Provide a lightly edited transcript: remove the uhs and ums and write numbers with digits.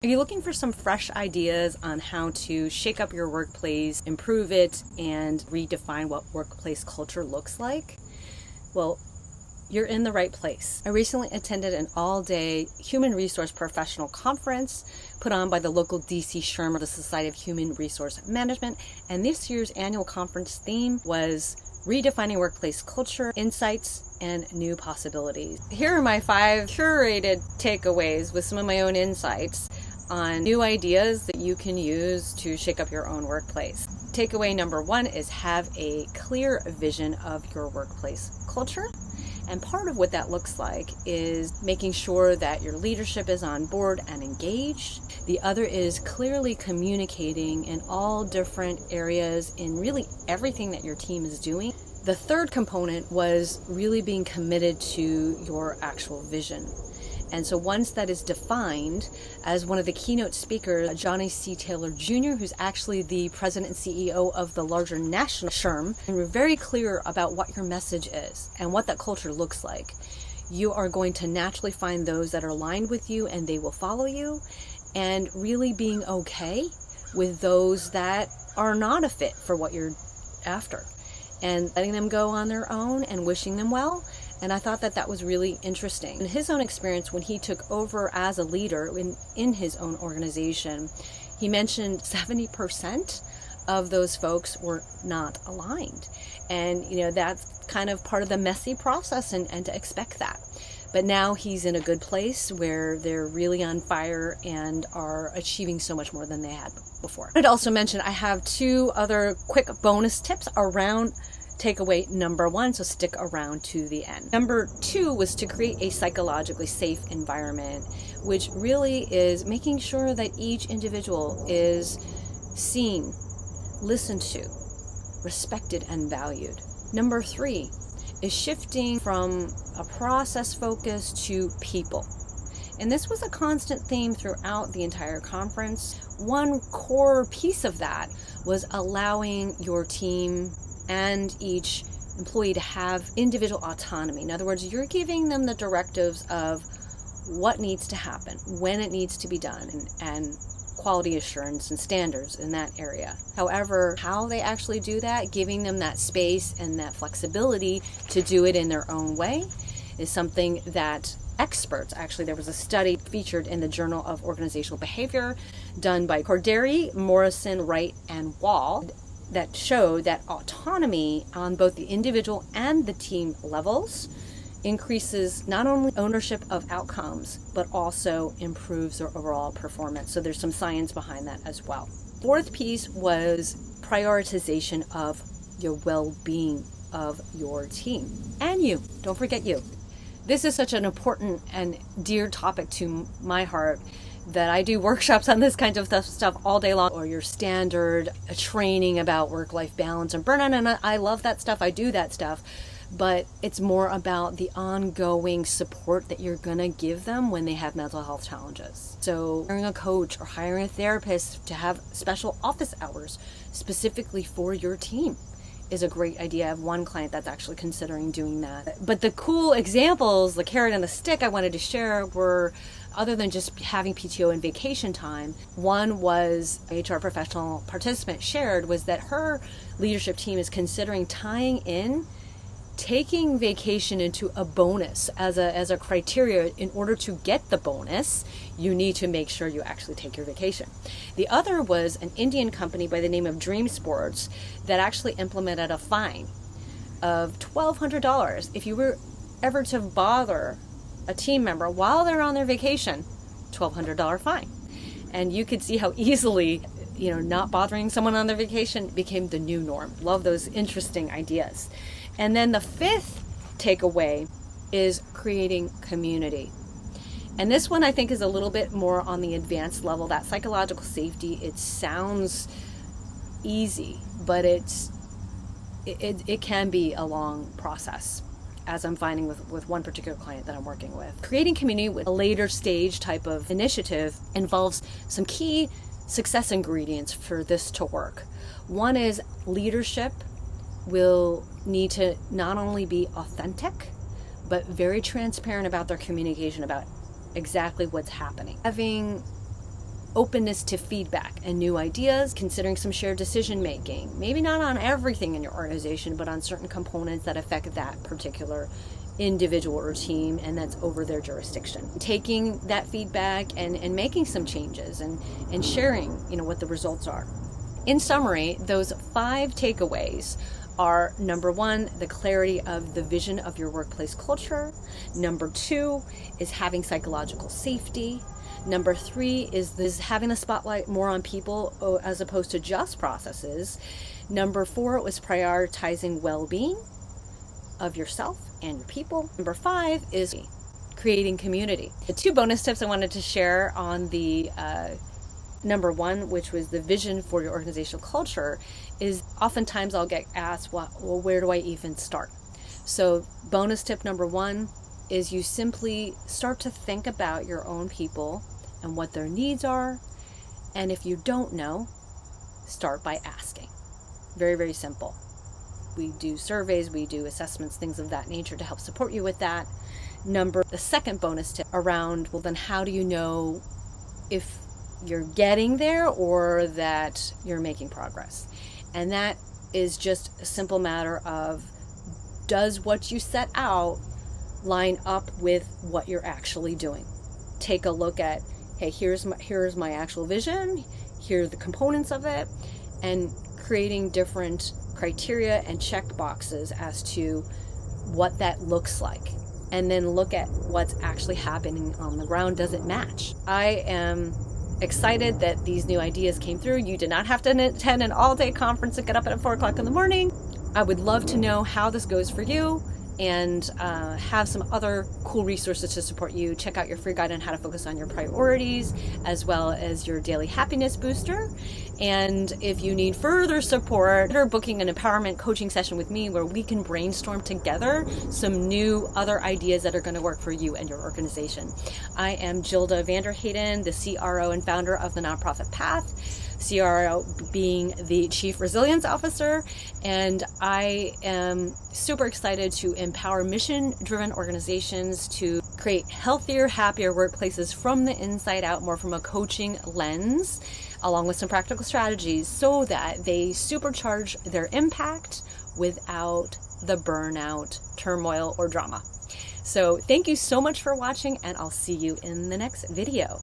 Are you looking for some fresh ideas on how to shake up your workplace, improve it, and redefine what workplace culture looks like? Well, you're in the right place. I recently attended an all-day human resource professional conference put on by the local DC SHRM, or the Society of Human Resource Management, and this year's annual conference theme was Redefining Workplace Culture, Insights, and New Possibilities. Here are my 5 curated takeaways with some of my own insights on new ideas that you can use to shake up your own workplace. Takeaway number 1 is have a clear vision of your workplace culture. And part of what that looks like is making sure that your leadership is on board and engaged. The other is clearly communicating in all different areas in really everything that your team is doing. The third component was really being committed to your actual vision. And so once that is defined, as one of the keynote speakers, Johnny C. Taylor Jr., who's actually the president and CEO of the larger national SHRM, and we're very clear about what your message is and what that culture looks like, you are going to naturally find those that are aligned with you and they will follow you, and really being okay with those that are not a fit for what you're after, and letting them go on their own and wishing them well. And I thought that that was really interesting. In his own experience, when he took over as a leader in his own organization, he mentioned 70% of those folks were not aligned. And, that's kind of part of the messy process and to expect that. But now he's in a good place where they're really on fire and are achieving so much more than they had before. I'd also mention I have 2 other quick bonus tips around takeaway number 1, so stick around to the end. Number 2 was to create a psychologically safe environment, which really is making sure that each individual is seen, listened to, respected, and valued. Number 3 is shifting from a process focus to people. And this was a constant theme throughout the entire conference. One core piece of that was allowing your team and each employee to have individual autonomy. In other words, you're giving them the directives of what needs to happen, when it needs to be done, and quality assurance and standards in that area. However, how they actually do that, giving them that space and that flexibility to do it in their own way, is something that experts, actually there was a study featured in the Journal of Organizational Behavior done by Corderi, Morrison, Wright, and Wall, that showed that autonomy on both the individual and the team levels increases not only ownership of outcomes, but also improves their overall performance. So there's some science behind that as well. 4th piece was prioritization of your well-being of your team. And you, don't forget you. This is such an important and dear topic to my heart that I do workshops on this kind of stuff all day long, or your standard training about work-life balance and burnout, and I love that stuff, I do that stuff, but it's more about the ongoing support that you're gonna give them when they have mental health challenges. So hiring a coach or hiring a therapist to have special office hours specifically for your team is a great idea. I have one client that's actually considering doing that. But the cool examples, the carrot and the stick I wanted to share were, other than just having PTO and vacation time, one was HR professional participant shared was that her leadership team is considering tying in taking vacation into a bonus as a criteria. In order to get the bonus, you need to make sure you actually take your vacation. The other was an Indian company by the name of Dream Sports that actually implemented a fine of $1,200 if you were ever to bother a team member while they're on their vacation. $1,200 fine. And you could see how easily not bothering someone on their vacation became the new norm. Love those interesting ideas. And then the 5th takeaway is creating community. And this one I think is a little bit more on the advanced level. That psychological safety, it sounds easy, but it can be a long process, as I'm finding with one particular client that I'm working with. Creating community with a later stage type of initiative involves some key success ingredients for this to work. One is leadership will need to not only be authentic, but very transparent about their communication about exactly what's happening. Having openness to feedback and new ideas, considering some shared decision making. Maybe not on everything in your organization, but on certain components that affect that particular individual or team, and that's over their jurisdiction. Taking that feedback and making some changes and sharing, what the results are. In summary, those 5 takeaways are: number 1, the clarity of the vision of your workplace culture. Number 2 is having psychological safety. Number 3 is having the spotlight more on people as opposed to just processes. Number 4 was prioritizing well-being of yourself and your people. Number 5 is creating community. The 2 bonus tips I wanted to share on the number 1, which was the vision for your organizational culture, is oftentimes I'll get asked, well, where do I even start? So bonus tip number 1 is you simply start to think about your own people and what their needs are. And if you don't know, start by asking. Very, very simple. We do surveys, we do assessments, things of that nature to help support you with that. The second bonus tip around, well, then how do you know if you're getting there or that you're making progress? And that is just a simple matter of, does what you set out line up with what you're actually doing? Take a look at, hey, here's my actual vision, here are the components of it, and creating different criteria and check boxes as to what that looks like. And then look at what's actually happening on the ground. Does it match? I am excited that these new ideas came through. You did not have to attend an all-day conference and get up at 4 o'clock in the morning. I would love to know how this goes for you and have some other cool resources to support you. Check out your free guide on how to focus on your priorities, as well as your daily happiness booster. And if you need further support, or booking an empowerment coaching session with me where we can brainstorm together some new other ideas that are going to work for you and your organization. I am Gilda Vanderhayden, the CRO and founder of the Nonprofit Path. CRO being the Chief Resilience Officer, and I am super excited to empower mission-driven organizations to create healthier, happier workplaces from the inside out, more from a coaching lens, along with some practical strategies so that they supercharge their impact without the burnout, turmoil, or drama. So thank you so much for watching, and I'll see you in the next video.